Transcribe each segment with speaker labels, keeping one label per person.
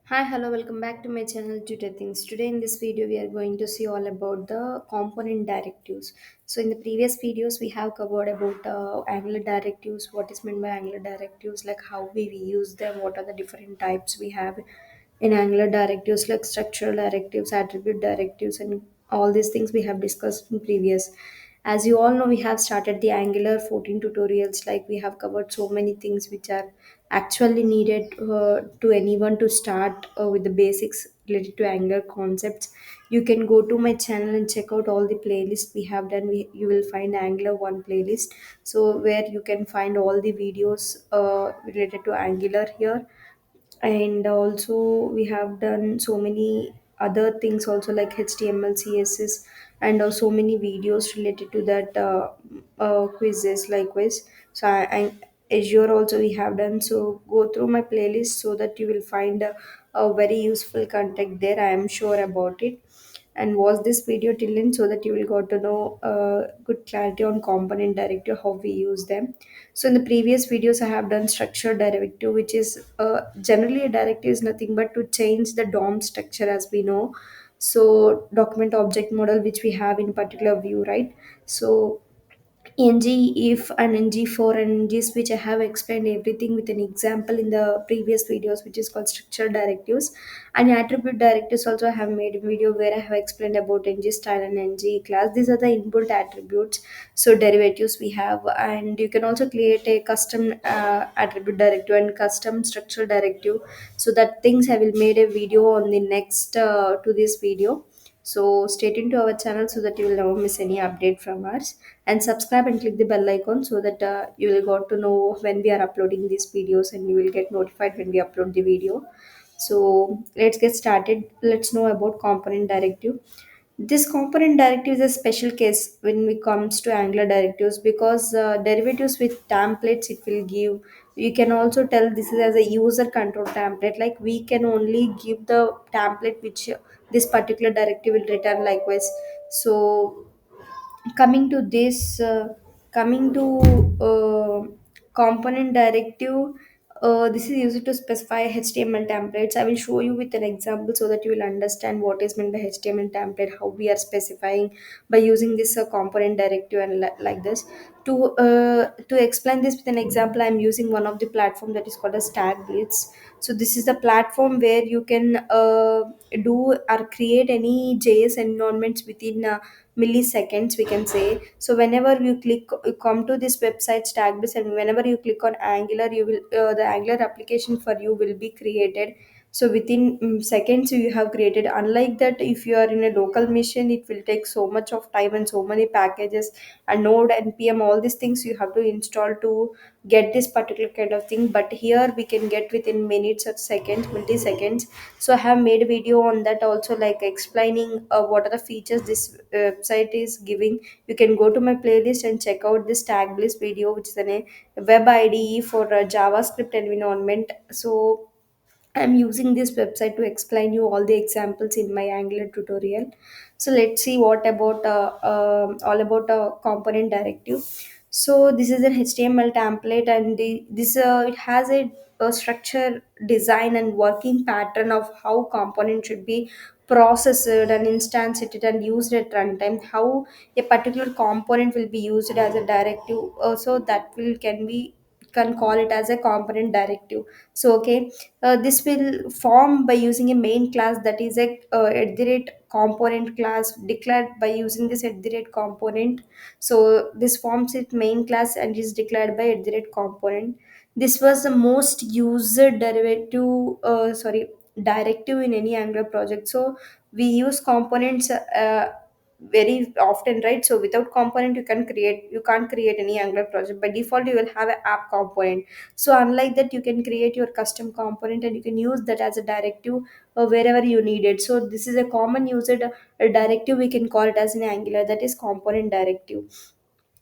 Speaker 1: Hi, hello, welcome back to my channel Tutor Things. Today in this video we are going to see all about the component directives. So in the previous videos we have covered about Angular directives, what is meant by Angular directives, like how we use them, what are the different types we have in Angular directives like structural directives, attribute directives, and all these things we have discussed in previous. As you all know, we have started the Angular 14 tutorials, like we have covered so many things which are actually needed to anyone to start with the basics related to Angular concepts. You can go to my channel and check out all the playlists we have done. You will find Angular 1 playlist, so where you can find all the videos related to Angular here. And also we have done so many other things also, like html css, and so many videos related to that, quizzes likewise. So Azure also we have done. So go through my playlist so that you will find a very useful content there, I am sure about it. And watch this video till end so that you will got to know good clarity on component directive, how we use them. So in the previous videos I have done structured directive, which is generally a directive is nothing but to change the dom structure, as we know. So document object model which we have in particular view, right? So ng if and ng4 and ng switch, I have explained everything with an example in the previous videos, which is called structural directives. And attribute directives also, I have made a video where I have explained about ng style and ng class. These are the inbuilt attributes, so derivatives we have. And you can also create a custom attribute directive and custom structural directive. So that things I will made a video on the next to this video. So stay tuned to our channel so that you will never miss any update from us, and subscribe and click the bell icon so that you will got to know when we are uploading these videos, and you will get notified when we upload the video. So let's get started. Let's know about component directive. This component directive is a special case when it comes to Angular directives, because derivatives with templates it will give. You can also tell this is as a user control template, like we can only give the template which this particular directive will return likewise. So coming to this coming to component directive, this is used to specify html templates. I will show you with an example so that you will understand what is meant by html template, how we are specifying by using this component directive, and like this. To explain this with an example, I'm using one of the platform that is called as Tag Blitz. So this is the platform where you can do or create any js environments within milliseconds, we can say. So whenever you come to this website Stackbase, and whenever you click on Angular, you will the Angular application for you will be created. So within seconds you have created. Unlike that, if you are in a local machine, it will take so much of time and so many packages and node npm, all these things you have to install to get this particular kind of thing. But here we can get within minutes or seconds, milliseconds. So I have made a video on that also, like explaining what are the features this website is giving. You can go to my playlist and check out this tag list video, which is a web IDE for JavaScript environment. So I'm using this website to explain you all the examples in my Angular tutorial. So let's see what about all about a component directive. So this is an HTML template, and this it has a structure, design, and working pattern of how component should be processed and instantiated and used at runtime. How a particular component will be used as a directive, so that will can call it as a component directive. So okay, this will form by using a main class, that is a at the rate component class declared by using this at the rate component. So this forms its main class and is declared by at the rate component. This was the most used derivative, directive in any Angular project. So we use components very often, right? So without component you can't create any Angular project. By default you will have an app component. So unlike that, you can create your custom component and you can use that as a directive wherever you need it. So this is a common used directive, we can call it as an Angular, that is component directive.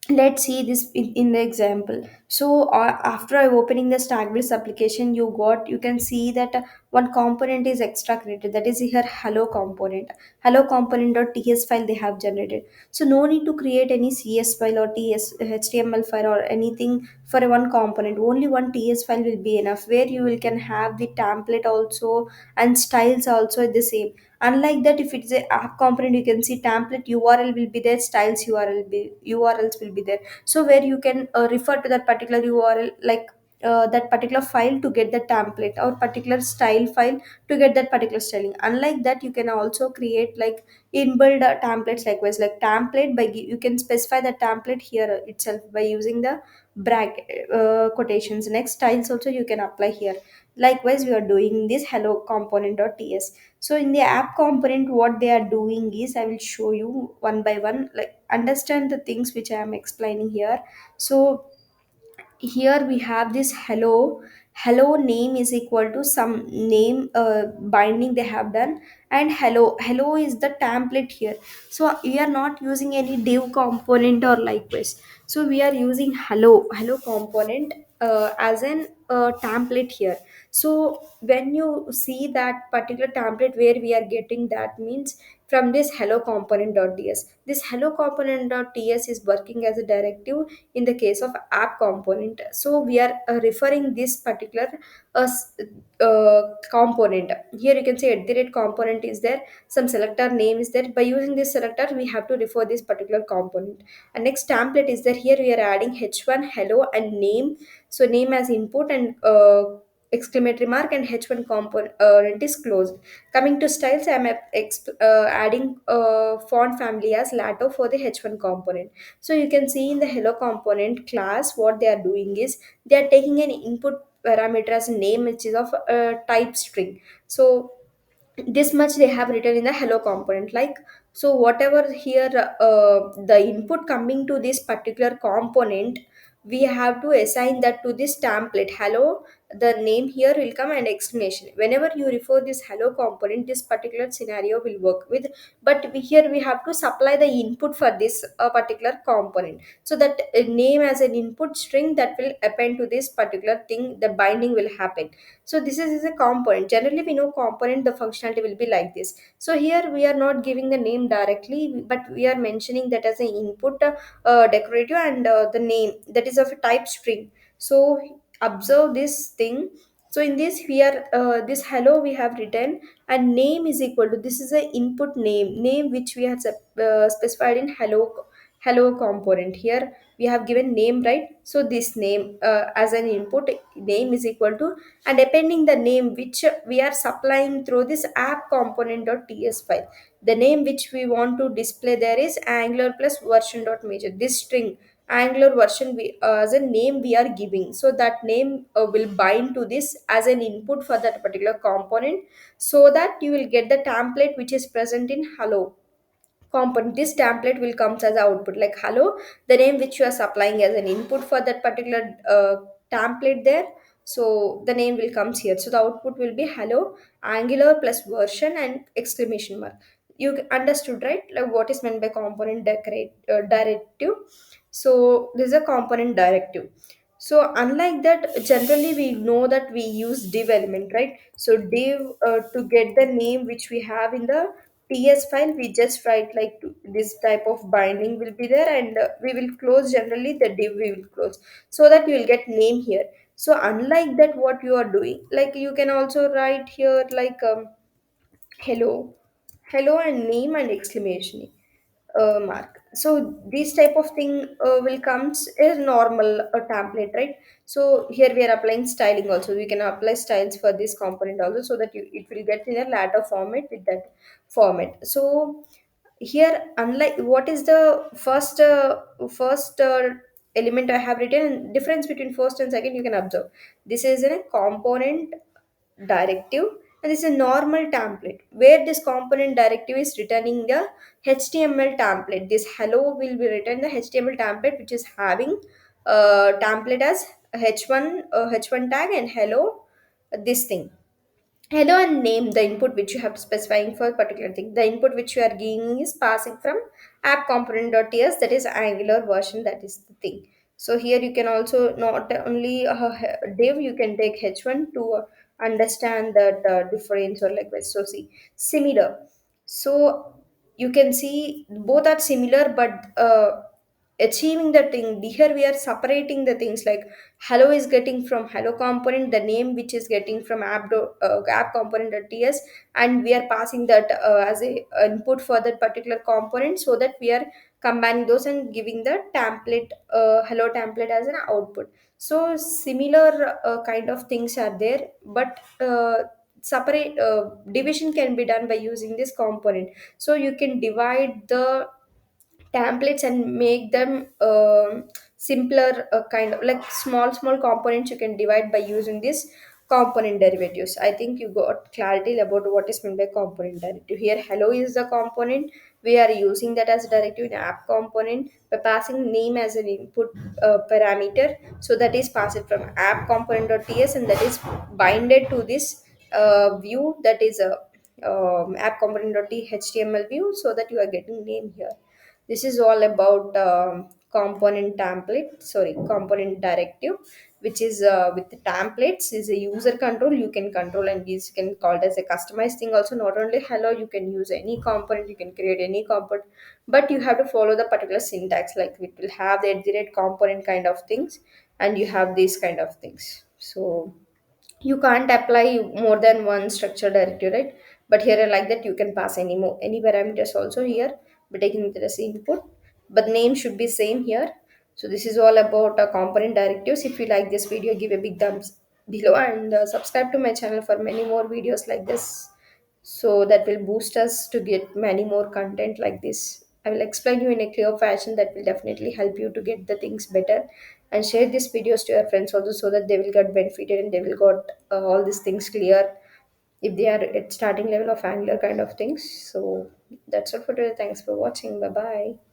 Speaker 1: Let's see this in the example. So after I opening the Stackbase application, you can see that one component is extra created, that is here hello component. Hello component.ts file they have generated. So no need to create any cs file or ts html file or anything for a one component. Only one ts file will be enough, where you will can have the template also and styles also the same. Unlike that, if it's a app component, you can see template url will be there, styles urls will be there. So where you can refer to that particular url, like that particular file to get the template, or particular style file to get that particular styling. Unlike that, you can also create like inbuilt templates likewise, like template by you can specify the template here itself by using the bracket quotations. Next, styles also you can apply here. Likewise, we are doing this hello component.ts. So in the app component, what they are doing is, I will show you one by one, like understand the things which I am explaining here. So here we have this hello name is equal to some name binding they have done, and hello is the template here. So we are not using any div component or likewise. So we are using hello component as an template here. So when you see that particular template, where we are getting that means from this hello component.ts. This hello component.ts is working as a directive in the case of app component. So we are referring this particular component. Here you can say at the rate component is there, some selector name is there. By using this selector, we have to refer this particular component. And next, template is there. Here we are adding h1 hello and name. So name as input, and exclamatory mark, and h1 component is closed. Coming to styles, I am adding font family as lato for the h1 component. So you can see in the hello component class, what they are doing is, they are taking an input parameter as a name which is of type string. So this much they have written in the hello component, like, so whatever here the input coming to this particular component, we have to assign that to this template hello. The name here will come and explanation. Whenever you refer this hello component, this particular scenario will work with. But here we have to supply the input for this particular component, so that name as an input string that will append to this particular thing, the binding will happen. So this is a component. Generally we know component, the functionality will be like this. So here we are not giving the name directly, but we are mentioning that as an input decorative, and the name that is of a type string. So observe this thing. So in this, we are this hello we have written, and name is equal to, this is a input name which we have specified in hello component. Here we have given name, right? So this name as an input, name is equal to, and appending the name which we are supplying through this app component.ts file. The name which we want to display there is angular plus version.major. This string angular version as a name we are giving. So that name will bind to this as an input for that particular component, so that you will get the template which is present in hello component. This template will come as output, like hello, the name which you are supplying as an input for that particular template there. So the name will comes here. So the output will be hello angular plus version and exclamation mark. You understood, right? Like what is meant by component directive. So this is a component directive. So unlike that, generally we know that we use div element, right? So div, to get the name which we have in the ts file, we just write like this type of binding will be there, and we will close, generally the div we will close, so that you will get name here. So unlike that, what you are doing, like you can also write here like hello hello and name and exclamation mark. So this type of thing will comes as normal template, right? So here we are applying styling also. We can apply styles for this component also, so that it will get in a latter format with that format. So here, unlike what is the first element I have written, difference between first and second, you can observe. This is a component directive, and this is a normal template, where this component directive is returning the html template. This hello will be written the html template, which is having template as h1 tag, and hello this thing, hello and name, the input which you have specifying for a particular thing. The input which you are giving is passing from app component.ts, that is angular version, that is the thing. So here you can also not only div, you can take h1 to understand that difference or like so see similar. So you can see both are similar, but achieving the thing here we are separating the things like hello is getting from hello component, the name which is getting from app component.ts, and we are passing that as a input for that particular component, so that we are combining those and giving the template hello template as an output. So similar kind of things are there, but separate division can be done by using this component. So you can divide the templates and make them simpler, kind of like small components you can divide by using this component derivatives. I think you got clarity about what is meant by component derivative. Here hello is the component, we are using that as a directive in app component by passing name as an input parameter. So that is passed from app component.ts, and that is binded to this view, that is a app component.html view, so that you are getting name here. This is all about component template, sorry, component directive, which is with the templates is a user control. You can control and this can called as a customized thing also. Not only hello, you can use any component, you can create any component, but you have to follow the particular syntax. Like it will have the at the rate component kind of things, and you have these kind of things. So you can't apply more than one structure directory, right? But here like that you can pass any parameters also here by taking it as input, but name should be same here. So this is all about component directives. If you like this video, give a big thumbs below, and subscribe to my channel for many more videos like this, so that will boost us to get many more content like this. I will explain you in a clear fashion that will definitely help you to get the things better. And share these videos to your friends also, so that they will get benefited and they will got all these things clear if they are at starting level of Angular kind of things. So that's all for today. Thanks for watching. Bye bye.